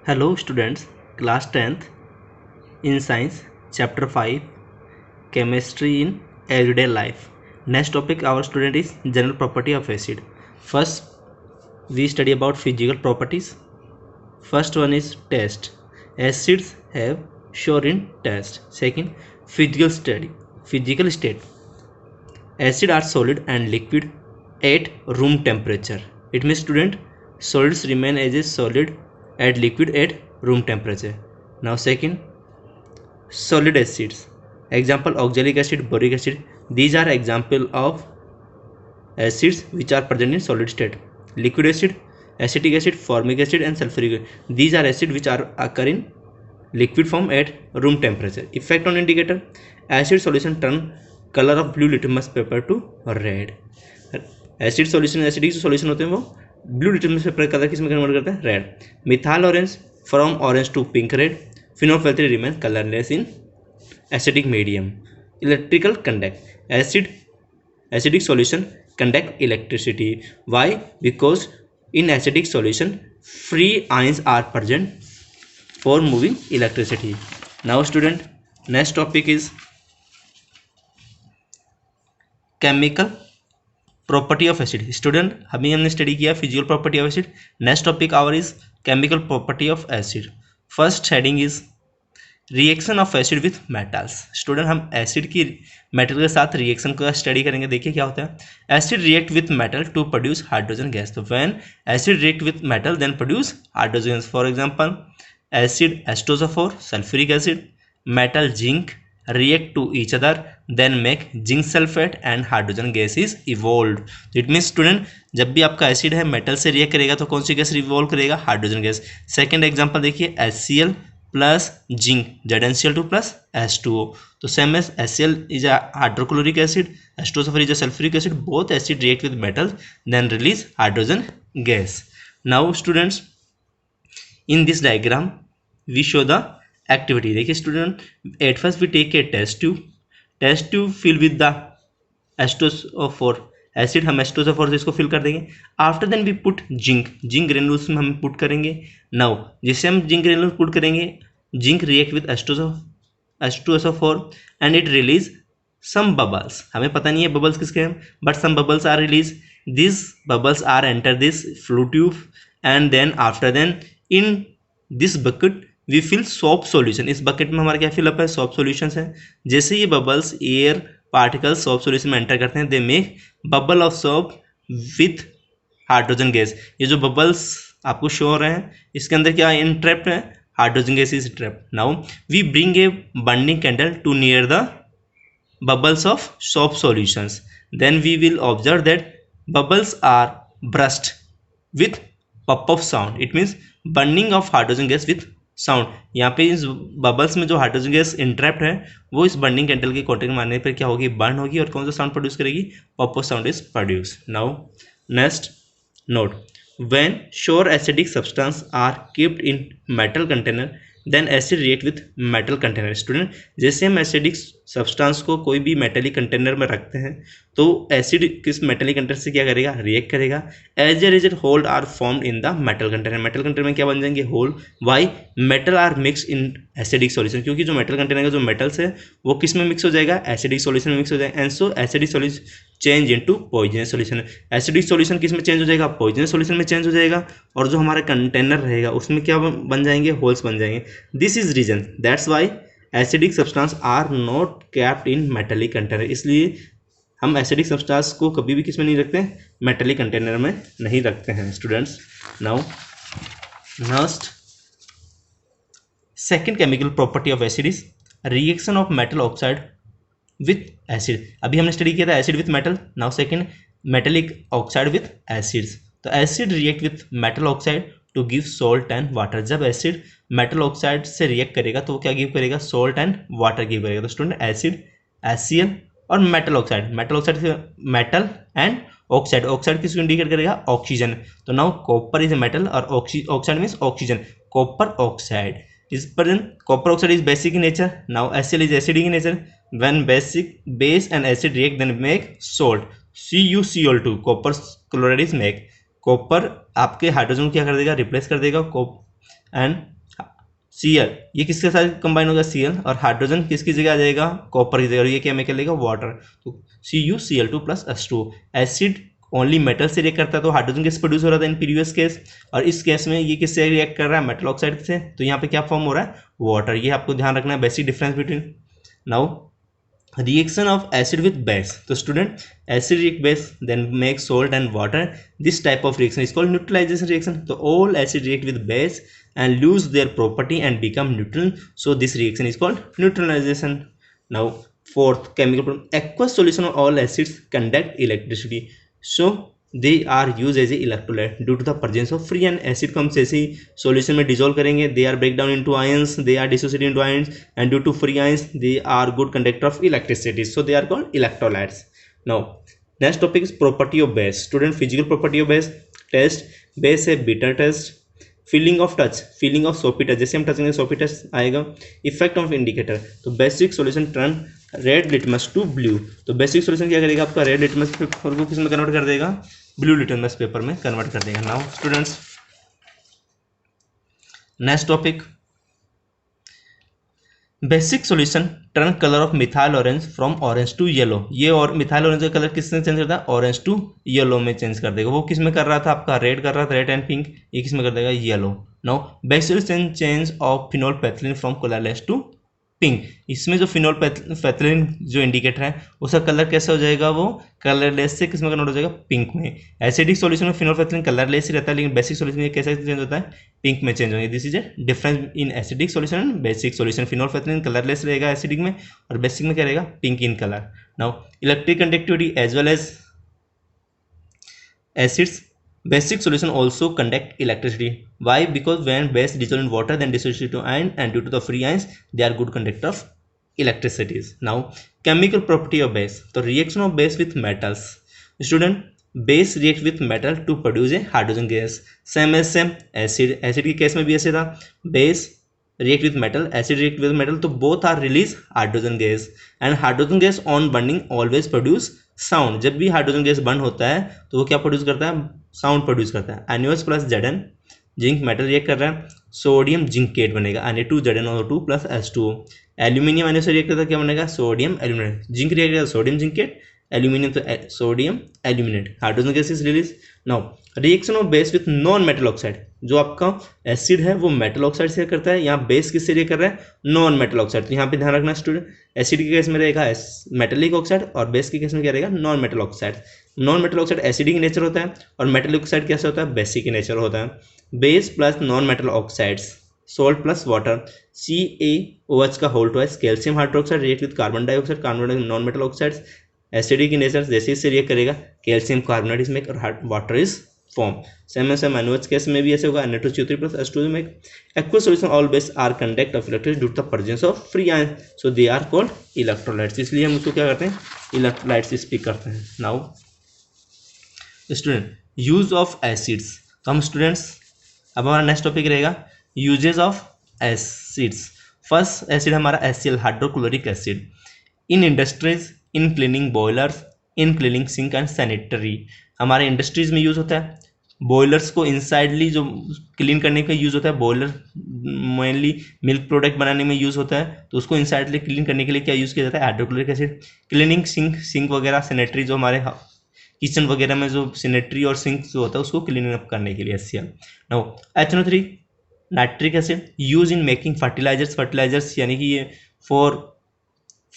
Hello students, class 10th in science chapter 5 chemistry in everyday life. Next topic our student is general property of acid. First we study about physical properties. First one is test. Acids have sure in test. Second, physical state. Acid are solid and liquid at room temperature. It means student solids remain as a solid and liquid at room temperature. Now second, solid acids. Example oxalic acid, boric acid. These are example of acids which are present in solid state. Liquid acid, acetic acid, formic acid and sulfuric acid. These are acids which are occur in liquid form at room temperature. Effect on indicator. Acid solution turn color of blue litmus paper to red. Acid solution acidic जो solution होते हैं वो blue litmus paper colour किस में convert करते हैं red. Methyl orange from orange to pink red. Phenolphthalein remain colourless in acidic medium. Electrical conduct acidic solution conduct electricity. Why? Because in acidic solution free ions are present for moving electricity. Now student, next topic is chemical property of acid. Student अभी हमने study किया physical property of acid. Next topic our is chemical property of acid. First heading is reaction of acid with metals. Student हम acid की metal के साथ reaction का study करेंगे. देखिए क्या होता है. Acid react with metal to produce hydrogen gas. तो when acid react with metal then produce hydrogen gas. For example acid H2SO4 sulphuric acid metal zinc react to each other then make zinc sulfate and hydrogen gas is evolved. It means student जब भी आपका acid है metal से react करेगा तो कौन सी gas evolve करेगा, हाइड्रोजन गैस. सेकंड एग्जांपल देखिए HCl plus zinc ZnCl2 plus H2O. तो same as HCl is a hydrochloric acid, H2SO4 is a sulphuric acid. Both acid react with metal then release hydrogen gas. Now students in this diagram we show the activity. देखिए student at first we take a test tube fill with the H2SO4 acid. हम H2SO4 से इसको fill कर देंगे. After then we put zinc granules में हम put करेंगे. Now जिससे हम जिंक ग्रेन्यूल्स पुट करेंगे zinc react with H2SO4 and it release some bubbles. हमें पता नहीं है बबल्स किसके हैं but some bubbles are release. This bubbles are enter this flue tube and then after then in this bucket we fill soap solution. इस bucket में हमारा क्या फिलअप है, सोप सॉल्यूशन है. जैसे ये bubbles air particles soap solution में enter करते हैं they make bubble of soap with hydrogen gas. ये जो बबल्स आपको शो हो रहे हैं इसके अंदर क्या इनट्रैप्ड है, hydrogen gas is trapped. Now we bring a burning candle to near the bubbles of soap solutions. Then we will observe that bubbles are burst with puff of sound. It means burning of hydrogen gas with sound. यहाँ पे इस bubbles में जो hydrogen gas entrapped है वो इस burning candle के contact मारने पर क्या होगी, बर्न होगी और कौन सा साउंड प्रोड्यूस करेगी, pop of sound is produce. Now next note, when sure acidic substance are keeped in metal container then acid react with metal container. Student जैसे हम एसिडिक सब्सटेंस को कोई भी मेटेलिक कंटेनर में रखते हैं तो एसिड किस मेटेलिक कंटेनर से क्या करेगा, रिएक्ट करेगा. As a result hole are formed in the metal container. Metal container में क्या बन जाएंगे, hole. Why, metal are mix in acidic solution. क्योंकि जो मेटल कंटेनर का जो मेटल्स है वो किस में मिक्स हो जाएगा, एसिडिक सॉल्यूशन में मिक्स हो जाएगा. And so acidic solution change into poisonous solution. Acidic solution किस में चेंज हो जाएगा, पॉइजनस सॉल्यूशन में चेंज हो जाएगा. और जो हमारा कंटेनर रहेगा उसमें क्या बन जाएंगे, होल्स बन जाएंगे. This is reason that's why acidic substance are not capped in metallic container. इसलिए हम एसिडिक सब्सटेंस को कभी भी किस में नहीं रखते, मेटेलिक कंटेनर में नहीं रखते हैं students. Now next second chemical property of acid is reaction of metal oxide with acid. अभी हमने स्टडी किया था acid with metal. Now second metallic oxide with acids. तो acid react with metal oxide to give salt and water. जब acid metal oxide से react करेगा तो वो क्या गिव करेगा, सॉल्ट एंड वाटर गिव करेगा. तो स्टूडेंट एसिड HCl और मेटल ऑक्साइड से मेटल एंड ऑक्साइड. ऑक्साइड किसको इंडिकेट करेगा, ऑक्सीजन. तो now copper is a metal और oxide means oxygen. Copper oxide is present. Copper oxide is basic in nature. Now HCl is acidic in nature. When base and acid react then make salt. CuCl2 copper chloride is make. Copper आपके hydrogen को क्या कर देगा, replace कर देगा and Cl ये किसके साथ कंबाइन होगा Cl, और हाइड्रोजन किसकी जगह आ जाएगा, कॉपर की जगह, और ये क्या केमिकल लेगा, वाटर, तो CuCl2 + H2। Acid only metal से रिएक्ट करता है, तो हाइड्रोजन गैस प्रोड्यूस हो रहा था इन प्रीवियस केस, और इस केस में ये किससे रिएक्ट कर रहा है, मेटल ऑक्साइड से, तो यहाँ पे क्या फॉर्म हो रहा है, वाटर। ये आपको ध्यान रखना है, basic difference between. Now reaction of acid with base, तो student acid react base then make salt and water, this type of reaction is called neutralization reaction, तो all acid react with base and lose their property and become neutral, so this reaction is called neutralization. Now fourth chemical problem, aqueous solution of all acids conduct electricity, so they are used as a electrolyte due to the presence of free ion। Acid को हम जैसे ही solution में dissolve करेंगे, they are break down into ions, they are dissociated into ions, and due to free ions they are good conductor of electricity, so they are called electrolytes. Now next topic is property of base, student physical property of base test, base है bitter test, feeling of touch, feeling of soapy touch, जैसे हम touch करेंगे soapy touch आएगा, effect of indicator, तो basic solution turn red litmus to blue, तो basic solution क्या करेगा आपका, रेड लिटमस पेपर को किस में कन्वर्ट कर देगा, ब्लू लिटमस पेपर में कन्वर्ट कर देगा। Now students next topic, basic solution turn colour of methyl orange from orange to yellow, ये और मिथाइल ऑरेंज का कलर किसने चेंज करता है, ऑरेंज टू येलो में चेंज कर देगा, वो किस में कर रहा था आपका, रेड कर रहा था, रेड एंड पिंक, ये किस में कर देगा, yellow. Now basic solution change of phenolphthalein from colourless to pink, इसमें जो फिनोल पैथिलीन जो इंडिकेटर है उसका कलर कैसा हो जाएगा, वो कलरलेस से किस में कन्वर्ट हो जाएगा, पिंक में। एसिडिक सॉल्यूशन में फिनोल पैथिलीन कलरलेस ही रहता है, लेकिन बेसिक सॉल्यूशन में कैसे चेंज होता है, पिंक में चेंज होंगे। This is a difference in acidic solution and basic solution, phenolphthalein colourless रहेगा एसिडिक में, और बेसिक में क्या रहेगा, pink in colour. Now electric conductivity as well as acids, basic solution also conduct electricity, why, because when base dissolve in water then dissociate to ion, and due to the free ions they are good conductor of electricities. Now chemical property of base, तो reaction of base with metals, student base react with metal to produce a hydrogen gas, same as same acid के case में भी ऐसे था, base react with metal, acid react with metal, तो both are release hydrogen gas, and hydrogen gas on burning always produce sound, जब भी hydrogen gas burn होता है तो वो क्या प्रोड्यूस करता है, साउंड प्रोड्यूस करता है। NaOH plus Zn, zinc metal react कर रहा है, सोडियम जिंकेट बनेगा, Na2ZnO2 plus H2O। Aluminium NaOH से रिएक्ट करता है, क्या बनेगा, सोडियम एल्यूमिनेट, जिंक रिएक्ट करता है सोडियम जिंकेट, एल्यूमिनियम तो sodium aluminate, hydrogen gas is release. Now reaction of base with non metal oxide, जो आपका एसिड है वो मेटल ऑक्साइड से करता है, यहाँ बेस किससे रिएक्ट कर रहा है, नॉन मेटल ऑक्साइड, तो यहाँ पे ध्यान रखना स्टूडेंट, एसिड के केस में रहेगा मेटेलिक ऑक्साइड, और बेस के केस में क्या रहेगा, non metal oxide. Non metal oxide acidic nature होता है, और मेटेलिक ऑक्साइड कैसे होता है, बेसिक नेचर होता है। Base plus non metal oxides, salt plus water, CaOH का whole twice, calcium hydroxide react with carbon dioxide, carbon dioxide non metal oxides, acidic nature, जैसे इससे रिएक्ट करेगा कैल्शियम कार्बोनेट इज मेक और water is form. Same as NaOH case में भी ऐसे होगा, Na2CO3 plus H2O make. Aqueous solution all base are conduct of electricity due to the presence of free ion, so they are called electrolytes, इसलिए हम उसको क्या करते हैं, इलेक्ट्रोलाइट्स स्पीक करते हैं। Now student use of acids, तो हम स्टूडेंट्स अब हमारा नेक्स्ट टॉपिक रहेगा usages of acids. First acid हमारा HCl hydrochloric acid, in industries, in cleaning boilers, in cleaning sink and sanitary, हमारे इंडस्ट्रीज में यूज़ होता है, बॉयलर्स को इनसाइडली जो क्लीन करने का यूज़ होता है, बॉयलर मेनली मिल्क प्रोडक्ट बनाने में यूज़ होता है, तो उसको इनसाइडली क्लीन करने के लिए क्या यूज़ किया जाता है, हाइड्रोक्लोरिक एसिड। क्लीनिंग सिंक वगैरह सैनिटरी, जो हमारे किचन वगैरह में जो सैनिटरी और सिंक जो होता है उसको क्लीन अप करने के लिए HCl। Now HNO3 nitric acid, use in making fertilizers यानी कि ये फॉर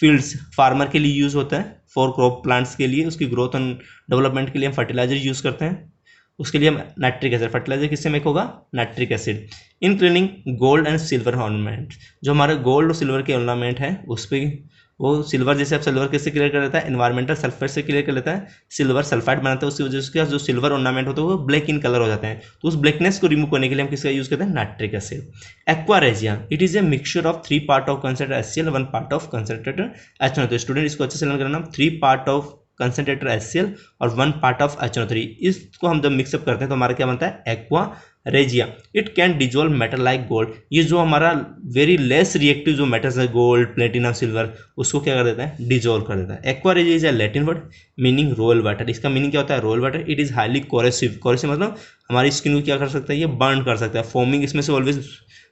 फील्ड्स फार्मर के लिए यूज़ होता है, फॉर क्रॉप प्लांट्स के लिए, उसकी ग्रोथ एंड डेवलपमेंट के लिए हम फर्टिलाइजर यूज़ करते हैं, उसके लिए हम नाइट्रिक एसिड, फर्टिलाइजर किससे मेक होगा, nitric acid. In cleaning gold and silver ornament, जो हमारे गोल्ड और सिल्वर के ऑर्नामेंट है उस पर वो सिल्वर, जैसे आप सिल्वर किससे क्लियर कर लेता है, एनवायरमेंटल सल्फेट से क्लियर कर लेता है, सिल्वर सल्फाइड बनाता है, उसकी वजह से जो सिल्वर ऑर्नामेंट होता है वो ब्लैक इन कलर हो जाते हैं, तो उस ब्लैकनेस को रिमूव करने के लिए हम किसका यूज करते हैं, nitric acid. Aqua regia, it is a mixture of 3 part of concentrated HCl, 1 part of concentrated HNO3, तो स्टूडेंट इसको अच्छे से लर्न करना, 3 पार्ट ऑफ कंसंट्रेटेड HCl और 1 पार्ट ऑफ HNO3, इसको हम जब मिक्सअप करते हैं तो हमारा क्या बनता है, aqua regia, it can dissolve metal like gold, ये जो हमारा वेरी लेस रिएक्टिव जो मेटल्स है गोल्ड प्लेटिनम सिल्वर उसको क्या कर देता है डिजोल्व कर देता है। Aqua regia is a Latin word meaning royal water, इसका मीनिंग क्या होता है royal water. It is highly corrosive, corrosive मतलब हमारी स्किन को क्या कर सकता है ये बर्न कर सकता है। फोमिंग, इसमें से ऑलवेज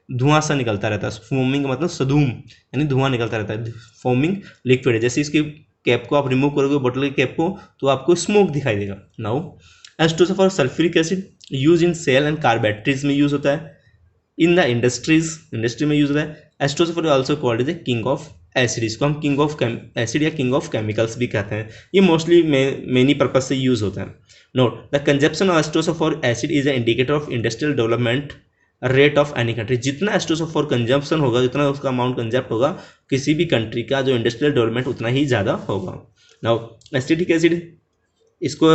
धुआं सा निकलता रहता है, फोमिंग मतलब सधूम यानी धुआं निकलता रहता है। फोमिंग लिक्विड है, जैसे इसकी कैप को आप रिमूव करोगे बोतल की कैप को तो आपको स्मोक दिखाई देगा। Now H2SO four sulphuric acid use in cell and car batteries में यूज होता है, इन द इंडस्ट्री में यूज होता है। H2SO four also called is the king of acid, इसको हम किंग ऑफ एसिड या किंग ऑफ केमिकल्स भी कहते हैं। ये मोस्टली मेनी पर्पज से यूज होता है। Note the consumption of H2SO four acid is a indicator of industrial development rate of any country. जितना H2SO फॉर कंजप्शन होगा, जितना उसका अमाउंट कंजप्ट होगा किसी भी कंट्री का जो इंडस्ट्रियल डेवलपमेंट उतना ही ज़्यादा होगा। नाउ एसिटिक एसिड, इसको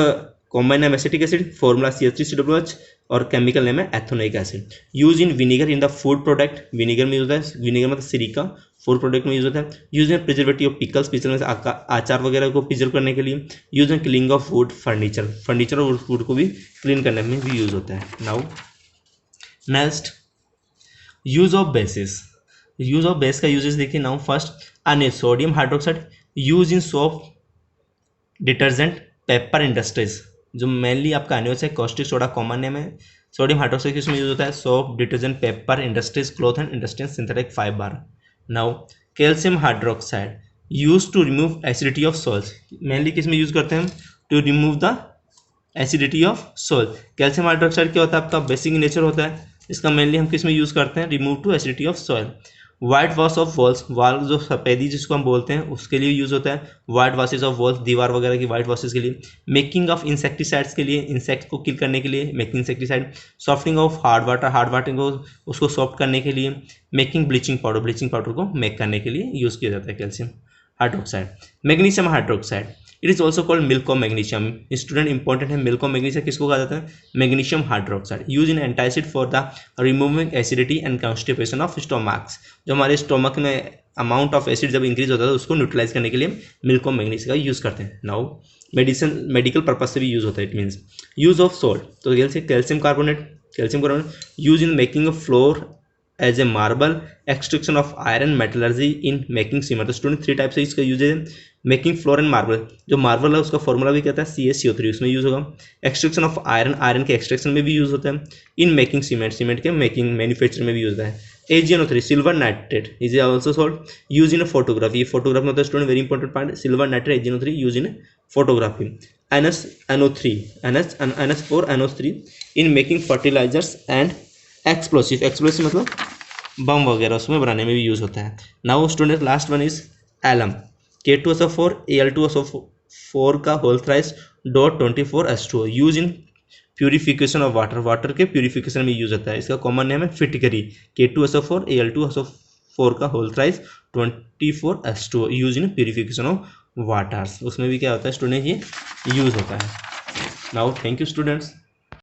common name acetic acid, formula CH3COOH और केमिकल नेम है ethanoic acid. Use in vinegar in the food product, vinegar में यूज होता है, विनीगर मतलब सिरिका, फूड प्रोडक्ट में यूज होता है। Use in preservative of pickles, pickle में आचार वगैरह को प्रिजर्व करने के लिए। Use in cleaning of wood, furniture और वुड को भी क्लीन करने में भी यूज होता है। Now next use of basis, use of base का यूजेस देखिए। Now first one sodium hydroxide use in soap, detergent, paper industries, जो मेनली आपका अनियोस है, कॉस्टिक सोडा कॉमन नेम है। सोडियम हाइड्रोक्साइड किसमें यूज होता है soap, detergent, paper industries, cloth and industries, synthetic fibre. Now calcium hydroxide use to remove acidity of salts, mainly किसमें use करते हैं हम to remove the acidity of salt. Calcium hydroxide क्या होता है आपका बेसिक नेचर होता है, इसका मेनली हम किसमें यूज करते हैं remove to acidity of soil. White wash of walls, wall जो सफेदी जिसको हम बोलते हैं उसके लिए यूज होता है। वाइट वॉशेज ऑफ वॉल्स, दीवार वगैरह की वाइट वॉशेज के लिए। मेकिंग ऑफ इंसेक्टिसाइड्स के लिए, इंसेक्ट को किल करने के लिए making insecticide. Softening of hard water, hard water को उसको सॉफ्ट करने के लिए। Making bleaching powder, bleaching powder को मेक करने के लिए यूज किया जाता है calcium hydroxide. Magnesium hydroxide it is also called milk of magnesium, student important है। मिल्क ऑफ मैग्नीशियम किसको कहा जाता है magnesium hydroxide. Use in antacid for the removing acidity and constipation of stomachs, जो हमारे स्टोमक में अमाउंट ऑफ एसिड जब increase होता है तो उसको न्यूट्रलाइज करने के लिए मिल्क ऑफ मैग्नीशियम का यूज करते हैं। नाउ मेडिकल पर्पज से भी यूज होता है। It means use of salt, तो calcium carbonate use in making of floor as a marble, extraction of iron, metallurgy in making cement. तो स्टूडेंट 3 टाइप से इसका यूज है। मेकिंग फ्लोर एंड मार्बल, जो मार्बल है उसका फॉर्मूला भी कहता है CaCO3, उसमें यूज होगा। एक्सट्रैक्शन ऑफ आयरन, आयरन के एक्सट्रैक्शन में भी यूज होता है। इन मेकिंग सीमेंट, सीमेंट के मेकिंग मैन्युफैक्चर में भी यूज होता है। AgNO3 silver nitrate is also sold use in photography, photography में होता है student very important part, silver nitrate AgNO3 use in photography. NS4NO3 in making fertilizers and explosive, explosive मतलब bomb वगैरह उसमें बनाने में भी यूज होता है। Now student last one is alum, K2SO4 Al2SO4 का whole thrice dot 24H2O use in purification of water, water के प्यूरिफिकेशन में यूज होता है। इसका कॉमन नेम है फिटकरी। K2SO4 Al2SO4 का whole thrice 24H2O use in purification of waters, उसमें भी क्या होता है स्टूडेंट ये यूज होता है। Now thank you students.